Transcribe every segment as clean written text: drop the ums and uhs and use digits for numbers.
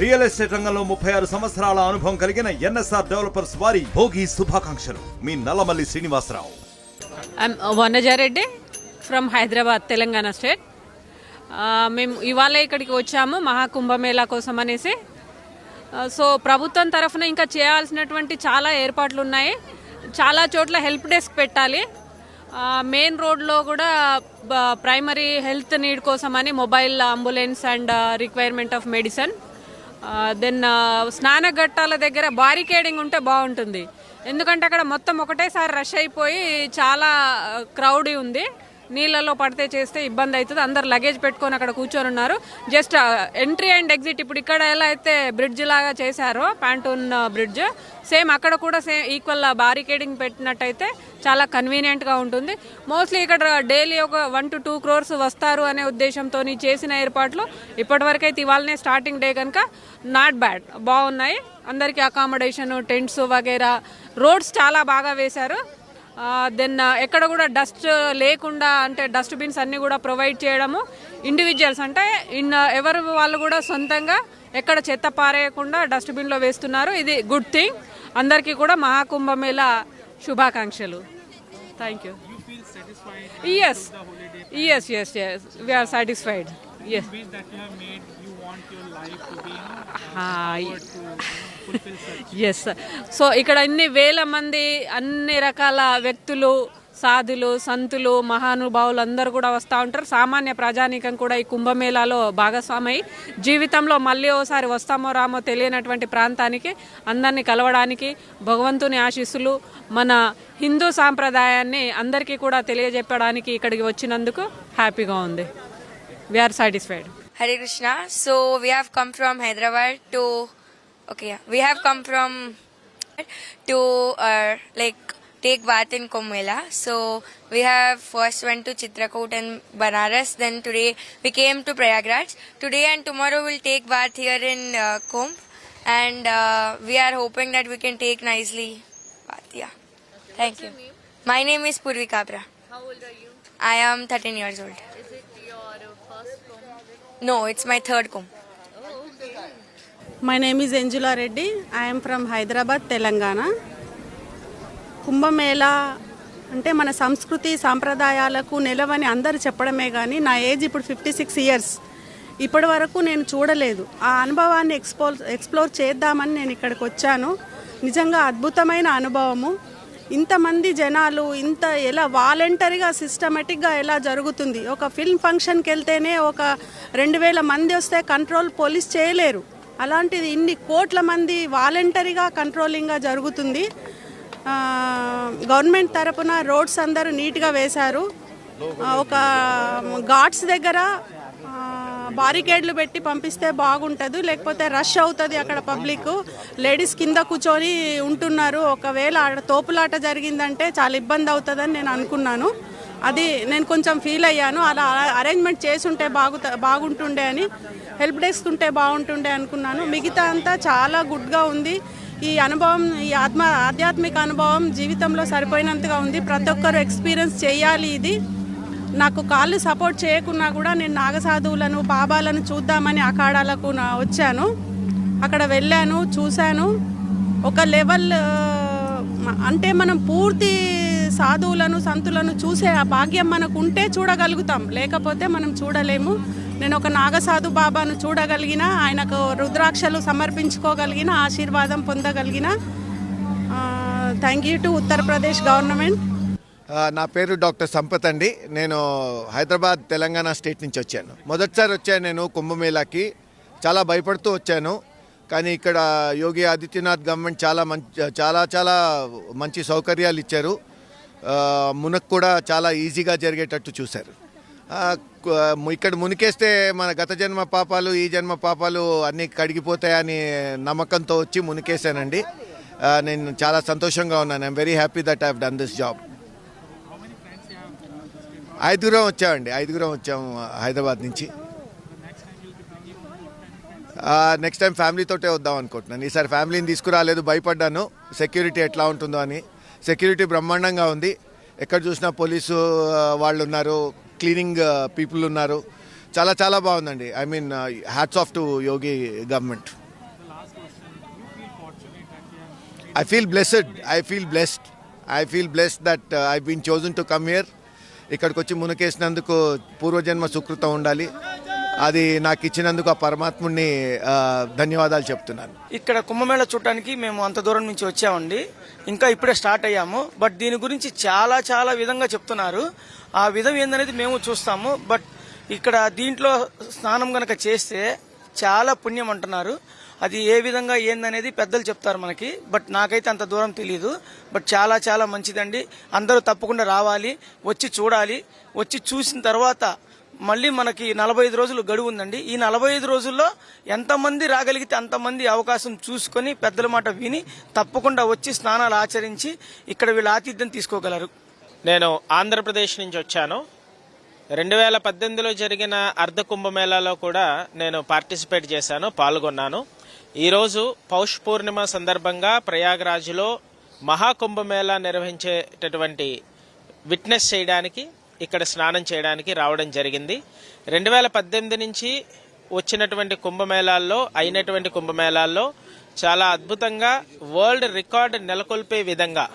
Real estate రంగంలో 36 సంవత్సరాల అనుభవం కలిగిన ఎన్ఎస్ఆర్ డెవలపర్స్ వారి భోగి శుభాకాంక్షలు. మీ నల్లమల్లి శ్రీనివాసరావు. Vanaja Reddy from Hyderabad, Telangana state. మేము ఇవాళ ఇక్కడికి వచ్చాము మహాకుంభమేళా కోసం అనేసి. సో ప్రభుత్వం తరఫున ఇంకా చేయాల్సినటువంటి చాలా ఏర్పాట్లు ఉన్నాయి. చాలా చోట్ల హెల్ప్ డెస్క్ పెట్టాలి. మెయిన్ రోడ్లో కూడా ప్రైమరీ హెల్త్ నీడ్ కోసమని mobile ambulance and requirement of medicine. Then స్నానఘట్టాల దగ్గర బారికేడింగ్ ఉంటే బాగుంటుంది. ఎందుకంటే అక్కడ మొత్తం ఒకటేసారి రష్ అయిపోయి చాలా క్రౌడీ ఉంది. నీళ్ళలో పడితే చేస్తే ఇబ్బంది అవుతుంది. అందరు లగేజ్ పెట్టుకొని అక్కడ కూర్చొని ఉన్నారు. జస్ట్ ఎంట్రీ అండ్ ఎగ్జిట్ ఇప్పుడు ఇక్కడ ఎలా అయితే బ్రిడ్జ్ లాగా చేశారో ప్యాంటూన్ బ్రిడ్జ్, సేమ్ అక్కడ కూడా సేమ్ ఈక్వల్ బారికేడింగ్ పెట్టినట్టయితే చాలా కన్వీనియంట్గా ఉంటుంది. మోస్ట్లీ ఇక్కడ డైలీ ఒక 1 to 2 crores వస్తారు అనే ఉద్దేశంతో చేసిన ఏర్పాట్లు ఇప్పటివరకు అయితే ఇవాళనే స్టార్టింగ్ డే కనుక నాట్ బ్యాడ్, బాగున్నాయి. అందరికీ అకామిడేషన్, టెంట్స్ వగైరా, రోడ్స్ చాలా బాగా వేశారు. దెన్ ఎక్కడ కూడా డస్ట్ లేకుండా అంటే డస్ట్ బిన్స్ అన్ని కూడా ప్రొవైడ్ చేయడము. ఇండివిజువల్స్ అంటే ఎవరు వాళ్ళు కూడా సొంతంగా ఎక్కడ చెత్త పారేయకుండా డస్ట్ బిన్లో వేస్తున్నారు. ఇది గుడ్ థింగ్. అందరికీ కూడా మహాకుంభమేళా శుభాకాంక్షలు. Thank you. Yes we're satisfied. Yes yes. So ఇక్కడ ఇన్ని వేల మంది, అన్ని రకాల వ్యక్తులు, సాధులు, సంతులు, మహానుభావులు అందరూ కూడా వస్తూ ఉంటారు. సామాన్య ప్రజానీకం కూడా ఈ కుంభమేళాలో భాగస్వామై జీవితంలో మళ్ళీ ఓసారి వస్తామో రామో తెలియనటువంటి ప్రాంతానికి అందరినీ కలవడానికి భగవంతుని ఆశీస్సులు, మన హిందూ సాంప్రదాయాన్ని అందరికీ కూడా తెలియజెప్పడానికి ఇక్కడికి వచ్చినందుకు హ్యాపీగా ఉంది. We're satisfied. Hare Krishna. So we have come from Hyderabad to like take bath in Kumbh Mela. So we have first went to Chitrakoot and Banaras. Then today we came to Prayagraj. Today and tomorrow we'll take bath here in Kumbh, and we are hoping that we can take nicely bath. Yeah. Thank you. My name is Purvika Abra. How old are you? I am 13 years old. Is it your first Kumbh? No, it's my third Kumbh. My name is Angela Reddy. I am from Hyderabad, Telangana. Kumbh Mela అంటే మన సంస్కృతి సాంప్రదాయాలకు నిలవని అందరు చెప్పడమే కానీ నా age ఇప్పుడు 56 years. ఇప్పటి వరకు నేను చూడలేదు. ఆ అనుభవాన్ని ఎక్స్ప్లోర్ చేద్దామని నేను ఇక్కడికి వచ్చాను. నిజంగా అద్భుతమైన అనుభవము. ఇంతమంది జనాలు, ఇంత ఎలా వాలంటరీగా సిస్టమేటిక్గా ఎలా జరుగుతుంది. ఒక ఫిల్మ్ ఫంక్షన్కి వెళ్తేనే ఒక 2000 మంది వస్తే కంట్రోల్ పోలీస్ చేయలేరు. అలాంటిది ఇన్ని కోట్ల మంది వాలంటరీగా కంట్రోలింగ్గా జరుగుతుంది. గవర్నమెంట్ తరపున రోడ్స్ అందరూ నీట్గా వేశారు. ఒక ఘాట్స్ దగ్గర బారికేడ్లు పెట్టి పంపిస్తే బాగుంటుంది, లేకపోతే రష్ అవుతుంది అక్కడ పబ్లిక్. లేడీస్ కింద కూర్చొని ఉంటున్నారు. ఒకవేళ తోపులాట జరిగిందంటే చాలా ఇబ్బంది అవుతుందని నేను అనుకున్నాను. అది నేను కొంచెం ఫీల్ అయ్యాను. అలా అరేంజ్మెంట్ చేసుంటే బాగుంటుండే అని, హెల్ప్ డెస్క్ ఉంటే బాగుంటుండే అనుకున్నాను. మిగతా అంతా చాలా గుడ్గా ఉంది. ఈ అనుభవం, ఈ ఆధ్యాత్మిక అనుభవం జీవితంలో సరిపోయినంతగా ఉంది. ప్రతి ఒక్కరు ఎక్స్పీరియన్స్ చేయాలి ఇది. నాకు కాళ్ళు సపోర్ట్ చేయకున్నా కూడా నేను నాగసాధువులను, బాబాలను చూద్దామని అఖాడాలకు వచ్చాను. అక్కడ వెళ్ళాను, చూశాను. ఒక లెవెల్ అంటే మనం పూర్తి సాధువులను, సంతులను చూసే ఆ భాగ్యం మనకు ఉంటే చూడగలుగుతాం, లేకపోతే మనం చూడలేము. నేను ఒక నాగసాధు బాబాను చూడగలిగిన, ఆయనకు రుద్రాక్షలు సమర్పించుకోగలిగిన, ఆశీర్వాదం పొందగలిగిన. Thank you to Uttar Pradesh government. నా పేరు డాక్టర్ సంపత్ అండి. నేను హైదరాబాద్, తెలంగాణ స్టేట్ నుంచి వచ్చాను. మొదటిసారి వచ్చాను నేను కుంభమేళాకి. చాలా భయపడుతూ వచ్చాను, కానీ ఇక్కడ యోగి ఆదిత్యనాథ్ గవర్నమెంట్ చాలా మంచి సౌకర్యాలు ఇచ్చారు. మునకు కూడా చాలా ఈజీగా జరిగేటట్టు చూశారు. ఇక్కడ మునికేస్తే మన గత జన్మ పాపాలు, ఈ జన్మ పాపాలు అన్నీ కడిగిపోతాయని నమ్మకంతో వచ్చి మునికేశానండి. నేను చాలా సంతోషంగా ఉన్నాను. I'm very happy that I have done this job. 5 వచ్చాము హైదరాబాద్ నుంచి. నెక్స్ట్ టైం ఫ్యామిలీతోటే వద్దాం అనుకుంటున్నాను. ఈసారి ఫ్యామిలీని తీసుకురాలేదు, భయపడ్డాను సెక్యూరిటీ ఎట్లా ఉంటుందో అని. సెక్యూరిటీ బ్రహ్మాండంగా ఉంది. ఎక్కడ చూసినా పోలీసు వాళ్ళు ఉన్నారు, క్లీనింగ్ పీపుల్ ఉన్నారు. చాలా బాగుందండి. I mean hats off to Yogi government. I feel blessed. I feel blessed that I've been chosen to come here. ఇక్కడికి వచ్చి మునకేసినందుకు పూర్వజన్మ సుకృతం ఉండాలి. అది నాకు ఇచ్చినందుకు ఆ పరమాత్ముడిని ధన్యవాదాలు చెప్తున్నాను. ఇక్కడ కుంభమేళా చూడటానికి మేము అంత దూరం నుంచి వచ్చామండి. ఇంకా ఇప్పుడే స్టార్ట్ అయ్యాము. బట్ దీని గురించి చాలా చాలా విధంగా చెప్తున్నారు. ఆ విధం ఏందనేది మేము చూస్తాము. బట్ ఇక్కడ దీంట్లో స్నానం గనక చేస్తే చాలా పుణ్యం అంటున్నారు. అది ఏ విధంగా ఏందనేది పెద్దలు చెప్తారు మనకి. బట్ నాకైతే అంత దూరం తెలియదు. బట్ చాలా చాలా మంచిదండి. అందరూ తప్పకుండా రావాలి, వచ్చి చూడాలి. వచ్చి చూసిన తర్వాత మళ్ళీ మనకి 45 రోజులు గడువు ఉందండి. ఈ 45 రోజుల్లో ఎంతమంది రాగలిగితే అంతమంది అవకాశం చూసుకొని పెద్దల మాట విని తప్పకుండా వచ్చి స్నానాలు ఆచరించి ఇక్కడ వీళ్ళ ఆతిథ్యం తీసుకోగలరు. నేను ఆంధ్రప్రదేశ్ నుంచి వచ్చాను. 2018లో జరిగిన అర్ధ కుంభమేళాలో కూడా నేను పార్టిసిపేట్ చేశాను, పాల్గొన్నాను. ఈరోజు పౌష్ పూర్ణిమ సందర్భంగా ప్రయాగ్రాజ్లో మహాకుంభమేళా నిర్వహించేటటువంటి విట్నెస్ చేయడానికి, ఇక్కడ స్నానం చేయడానికి రావడం జరిగింది. 2018 నుంచి వచ్చినటువంటి కుంభమేళాల్లో అయినటువంటి కుంభమేళాల్లో చాలా అద్భుతంగా వరల్డ్ రికార్డ్ నెలకొల్పే విధంగా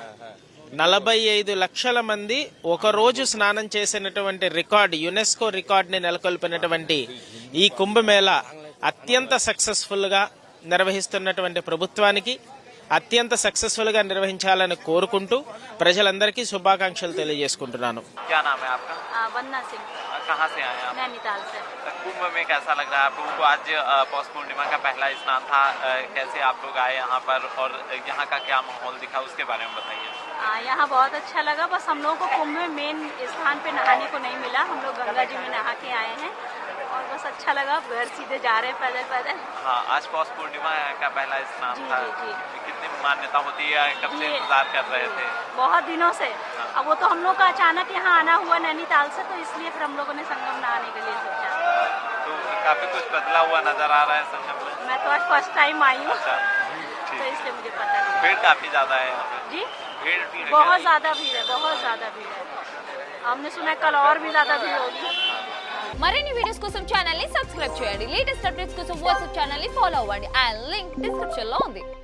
45 లక్షల మంది ఒకరోజు స్నానం చేసినటువంటి రికార్డ్, యునెస్కో రికార్డుని నెలకొల్పినటువంటి ఈ కుంభమేళా అత్యంత సక్సెస్ఫుల్ గా నిర్వహిస్తున్నటువంటి ప్రభుత్వానికి అత్యంత సక్సెస్ఫుల్ గా నిర్వహించాలని కోరుకుంటూ ప్రజలందరికీ శుభాకాంక్షలు తెలియజేసుకుంటున్నాను. क्या नाम है आपका? वन्ना सिंह, कहाँ से आए आप? नैनीताल से। कुंभ में कैसा लग रहा है आप लोगों को? आज पौष पूर्णिमा का पहला स्नान था, कैसे आप लोग आए यहाँ पर और यहाँ का क्या माहौल दिखा उसके बारे में बताइए. यहाँ बहुत अच्छा लगा. बस हम लोगों को कुंभ में मेन स्थान पे नहाने को नहीं मिला. हम लोग गंगा जी में नहा के आए हैं और बस अच्छा लगा. घर सीधे जा रहे हैं पैदल पैदल. हाँ, आज पौष पूर्णिमा का पहला स्नान जी, था. जी, जी. कितनी मान्यता होती है, कब से इंतजार कर रहे थे? बहुत दिनों से. अब वो तो हम लोग का अचानक यहाँ आना हुआ नैनीताल से, तो इसलिए फिर हम लोगों ने संगम नहाने के लिए सोचा. तो काफी कुछ बदला हुआ नजर आ रहा है संगम में. मैं तो आज फर्स्ट टाइम आई हूँ, अच्छा, तो इसलिए मुझे पता नहीं. भीड़ काफी ज्यादा है यहाँ पे. जी, भीड़ बहुत ज्यादा भीड़ है, बहुत ज्यादा भीड़ है. हमने सुना है कल और भी ज्यादा भीड़ होगी. మరిన్ని వీడియోస్ కోసం ఛానల్ ని సబ్స్క్రైబ్ చేయండి. లేటెస్ట్ అప్డేట్స్ కోసం వాట్సాప్ ఛానల్ ని ఫాలో అవ్వండి. అండ్ లింక్ డిస్క్రిప్షన్ లో ఉంది.